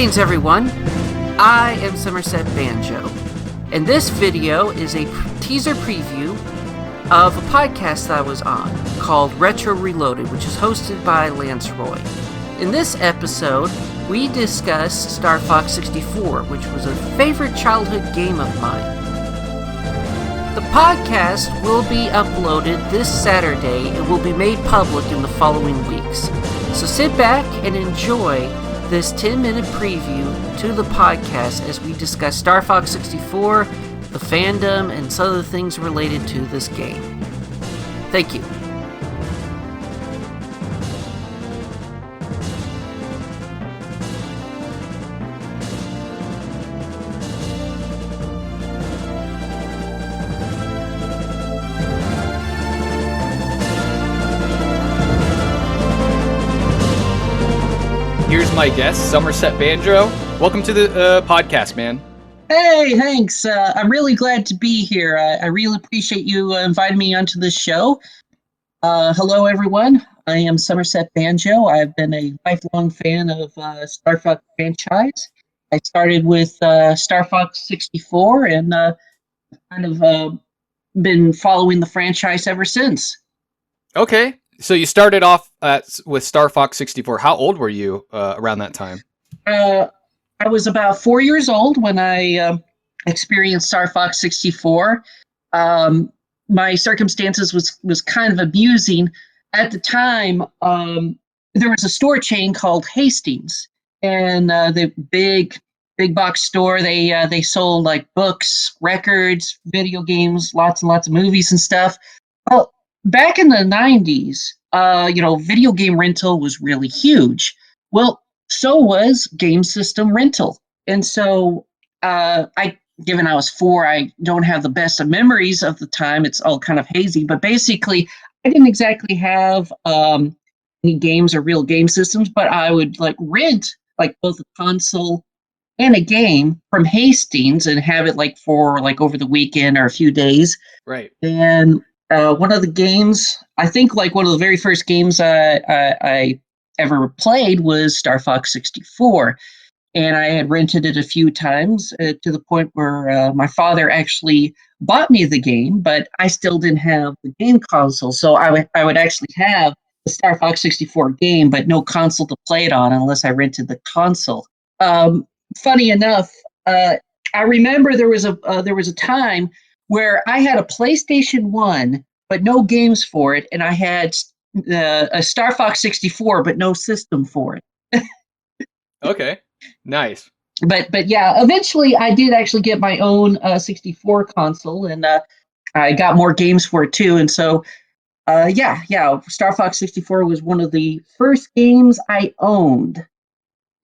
Greetings, everyone. I am Summerset Banjo, and this video is a teaser preview of a podcast that I was on called Retro Reloaded, which is hosted by Lanceroy. In this episode, we discussed StarFox 64, which was a favorite childhood game of mine. The podcast will be uploaded this Saturday and will be made public in the following weeks. So sit back and enjoy this 10-minute preview to the podcast as we discuss StarFox 64, the fandom, and some of the things related to this game. Thank you. Here's my guest, Summerset Banjo. Welcome to the podcast, man. Hey, thanks. I'm really glad to be here. I really appreciate you inviting me onto this show. Hello, everyone. I am Summerset Banjo. I've been a lifelong fan of StarFox franchise. I started with StarFox 64 and kind of been following the franchise ever since. Okay. So you started off with StarFox 64. How old were you around that time? I was about 4 years old when I experienced StarFox 64. My circumstances was kind of amusing. At the time, there was a store chain called Hastings, and the big box store. They sold like books, records, video games, lots and lots of movies and stuff. Well, back in the 90s, video game rental was really huge. Well, so was game system rental. And so given I was 4, I don't have the best of memories of the time. It's all kind of hazy. But basically, I didn't exactly have any games or real game systems, but I would rent both a console and a game from Hastings and have it for over the weekend or a few days. Right. And one of the games, I think one of the very first games I ever played was StarFox 64. And I had rented it a few times to the point where my father actually bought me the game, but I still didn't have the game console. So I would actually have the StarFox 64 game, but no console to play it on unless I rented the console. Funny enough, I remember there was a time where I had a PlayStation 1, but no games for it, and I had a StarFox 64, but no system for it. Okay, nice. But yeah, eventually I did actually get my own 64 console, and I got more games for it too. And so, StarFox 64 was one of the first games I owned.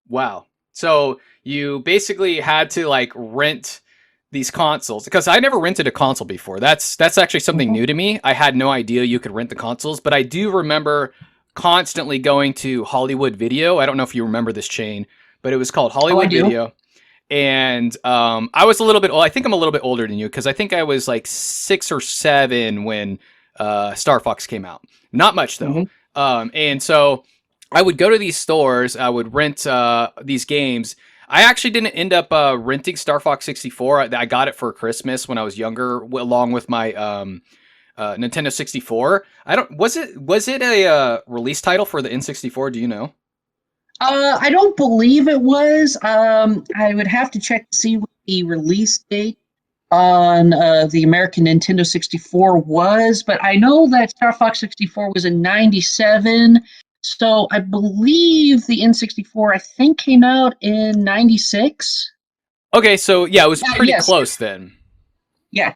Wow. So you basically had to rent these consoles, because I never rented a console before. That's actually something new to me. I had no idea you could rent the consoles, but I do remember constantly going to Hollywood Video. I don't know if you remember this chain, but it was called Hollywood Video. And I was a little bit old. I think I'm a little bit older than you, because I think I was 6 or 7 when Star Fox came out. Not much though. And so I would go to these stores. I would rent these games. I actually didn't end up renting StarFox 64. I got it for Christmas when I was younger, along with my Nintendo 64. Was it a release title for the N64? Do you know? I don't believe it was. I would have to check to see what the release date on the American Nintendo 64 was, but I know that StarFox 64 was in 97. So I believe the N64, I think, came out in 96. Okay, so yeah, it was pretty close then. Yeah.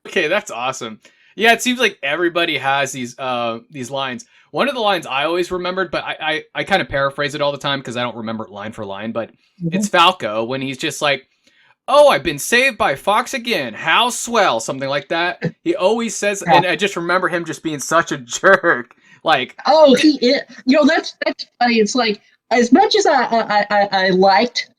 Okay, that's awesome. Yeah, it seems like everybody has these lines. One of the lines I always remembered, but I kind of paraphrase it all the time because I don't remember it line for line, but it's Falco when he's just like, "Oh, I've been saved by Fox again. How swell," something like that. He always says, and I just remember him just being such a jerk. He is. That's funny. It's as much as I liked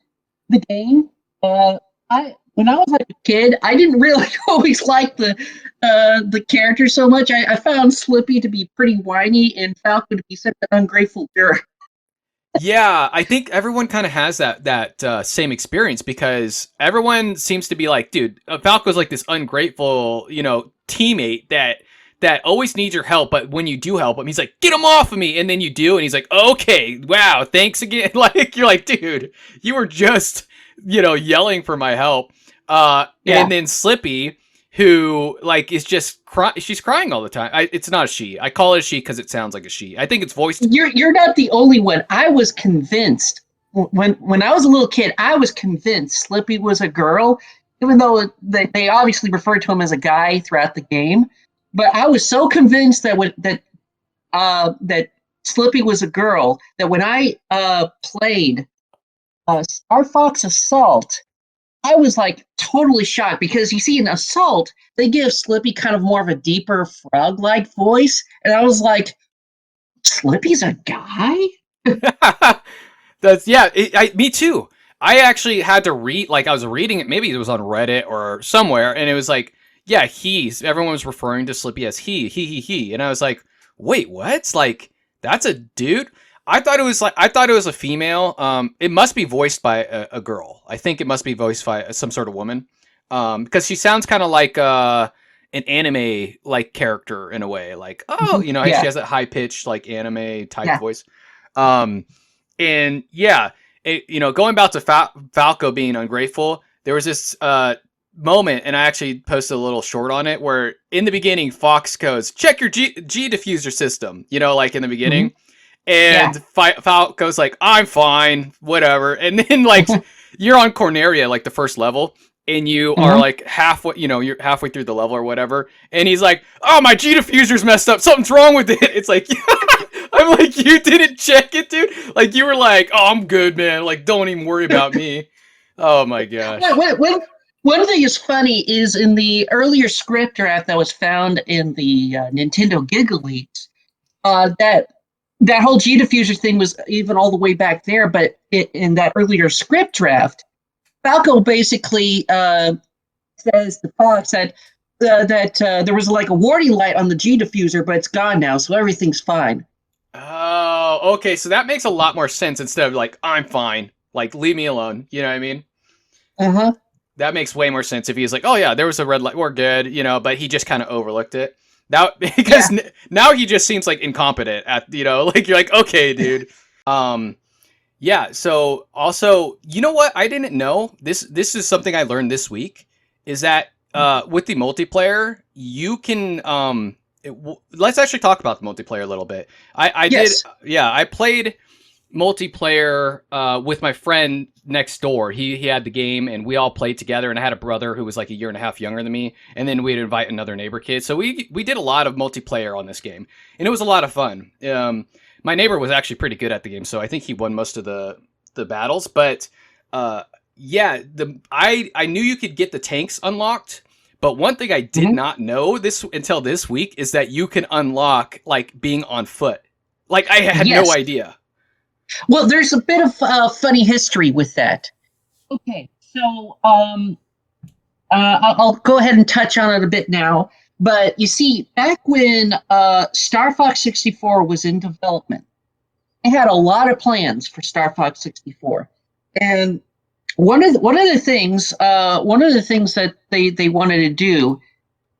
the game, when I was a kid, I didn't really always like the character so much. I found Slippy to be pretty whiny and Falco to be such an ungrateful jerk. Yeah, I think everyone kind of has that same experience because everyone seems to be like, dude, Falco's like this ungrateful, teammate that always needs your help, but when you do help him, he's like, get him off of me, and then you do, and he's like, okay, wow, thanks again. Like you're like, dude, you were just, yelling for my help. Yeah. And then Slippy, who like is just she's crying all the time. It's not a she. I call it a she because it sounds like a she. I think it's voiced. You're not the only one. I was convinced when I was a little kid. I was convinced Slippy was a girl, even though they obviously referred to him as a guy throughout the game. But I was so convinced that Slippy was a girl that when I played StarFox Assault, I was like totally shocked because you see in Assault they give Slippy kind of more of a deeper frog-like voice, and I was like, Slippy's a guy? That's yeah. Me too. I actually had to read, like I was reading it. Maybe it was on Reddit or somewhere, and it was like, yeah, he's. Everyone was referring to Slippy as he, and I was like, wait, what? Like that's a dude. I thought it was a female. It must be voiced by a girl. I think it must be voiced by some sort of woman. Because she sounds kind of like an anime like character in a way. Like, oh, she Yeah, has that high pitched like anime type yeah. voice. Um, and yeah, going back to Falco being ungrateful, there was this moment, and I actually posted a little short on it, where in the beginning, Fox goes, check your G diffuser system, like in the Hmm. beginning. Yeah. And Falco's like, I'm fine, whatever. And then, like, you're on Corneria, like the first level, and you are Hmm. like halfway, you're halfway through the level or whatever. And he's like, oh, my G diffuser's messed up. Something's wrong with it. It's like, I'm like, you didn't check it, dude. Like you were like, oh, I'm good, man. Like, don't even worry about me. Oh my Well, gosh. one thing is funny is in the earlier script draft that was found in the Nintendo GigaLeaks, that whole G diffuser thing was even all the way back there. But in that earlier script draft, Falco basically says to Fox that there was like a warning light on the G diffuser, but it's gone now, so everything's fine. Oh, okay. So that makes a lot more sense instead of like, I'm fine. Like, leave me alone. You know what I mean? Uh huh. That makes way more sense if he's like, oh yeah, there was a red light, we're good, but he just kind of overlooked it. Now Yeah. because now he just seems like incompetent at like you're like, okay, dude. Um, yeah. So also, you know what? I didn't know this. This is something I learned this week. Is that with the multiplayer, you can let's actually talk about the multiplayer a little bit. I did, Yes. yeah. I played multiplayer with my friend next door. He had the game, and we all played together. And I had a brother who was like a year and a half younger than me, and then we'd invite another neighbor kid. So we did a lot of multiplayer on this game, and it was a lot of fun. My neighbor was actually pretty good at the game, so I think he won most of the battles. But uh, yeah, I knew you could get the tanks unlocked. But one thing I did Hmm. not know this until this week is that you can unlock like being on foot. Like I had no Yes. idea. Well, there's a bit of funny history with that. Okay, so I'll go ahead and touch on it a bit now. But you see, back when Star Fox 64 was in development, they had a lot of plans for Star Fox 64, and one of the things that they wanted to do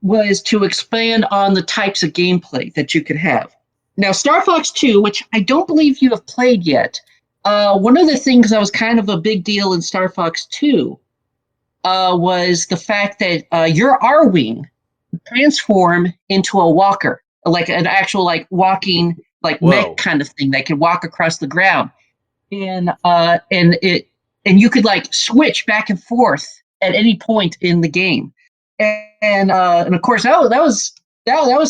was to expand on the types of gameplay that you could have. Now, Star Fox 2, which I don't believe you have played yet, one of the things that was kind of a big deal in Star Fox 2 was the fact that your R-Wing transform into a walker, like an actual like walking like mech Whoa. kind of thing that can walk across the ground, and you could like switch back and forth at any point in the game, and of course that was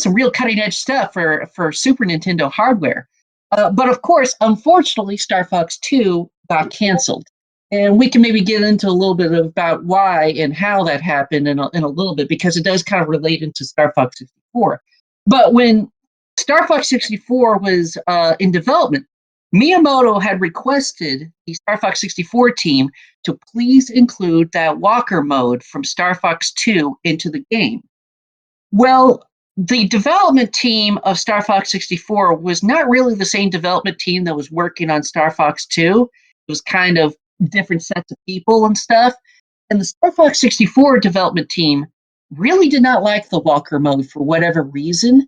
some real cutting edge stuff for Super Nintendo hardware. But of course, unfortunately, Star Fox 2 got canceled. And we can maybe get into a little bit about why and how that happened in a little bit, because it does kind of relate into Star Fox 64. But when Star Fox 64 was in development, Miyamoto had requested the Star Fox 64 team to please include that walker mode from Star Fox 2 into the game. Well, the development team of Star Fox 64 was not really the same development team that was working on Star Fox 2. It was kind of different sets of people and stuff. And the Star Fox 64 development team really did not like the Walker mode for whatever reason.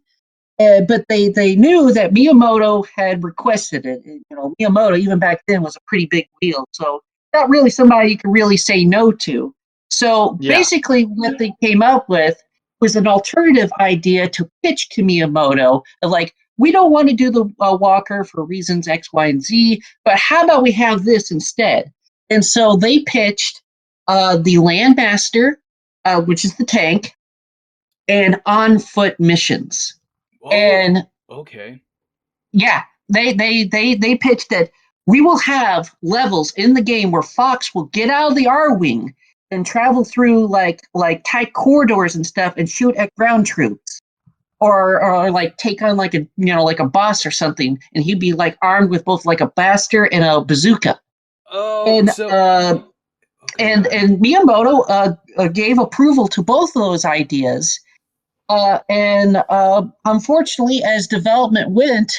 But they knew that Miyamoto had requested it. You know, Miyamoto, even back then, was a pretty big deal. So not really somebody you could really say no to. So Yeah. basically, what they came up with was an alternative idea to pitch to Miyamoto of like, we don't want to do the Walker for reasons X, Y, and Z, but how about we have this instead? And so they pitched the Landmaster, which is the tank, and on foot missions. Oh, And okay. yeah, they pitched that we will have levels in the game where Fox will get out of the R wing and travel through like tight corridors and stuff and shoot at ground troops. Or like take on like a like a boss or something, and he'd be like armed with both like a blaster and a bazooka. Oh, And so okay, go and ahead. and Miyamoto gave approval to both of those ideas. And unfortunately, as development went,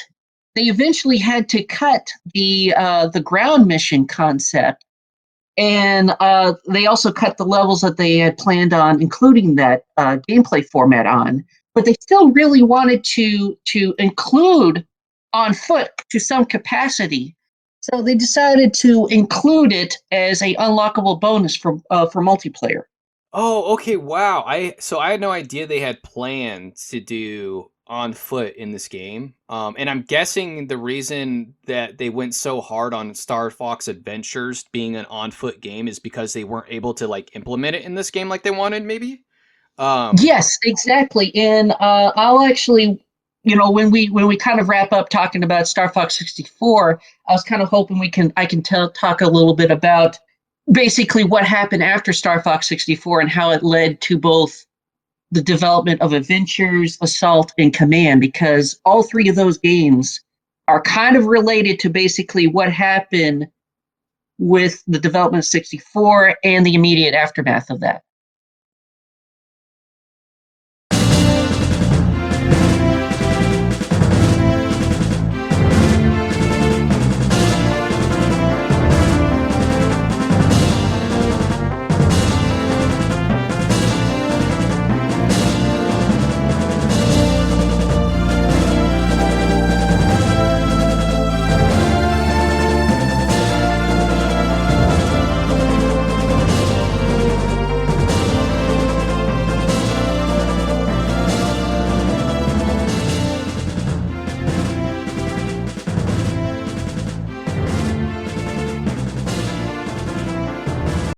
they eventually had to cut the ground mission concept, and they also cut the levels that they had planned on including that gameplay format on. But they still really wanted to include on foot to some capacity, so they decided to include it as a unlockable bonus for multiplayer. Oh, okay, wow. I had no idea they had plans to do on foot in this game. And I'm guessing the reason that they went so hard on Star Fox Adventures being an on foot game is because they weren't able to like implement it in this game like they wanted, maybe. Um, Yes, exactly. And I'll actually, when we kind of wrap up talking about Star Fox 64, I was kind of hoping I can talk a little bit about basically what happened after Star Fox 64 and how it led to both the development of Adventures, Assault, and Command, because all three of those games are kind of related to basically what happened with the development of 64 and the immediate aftermath of that.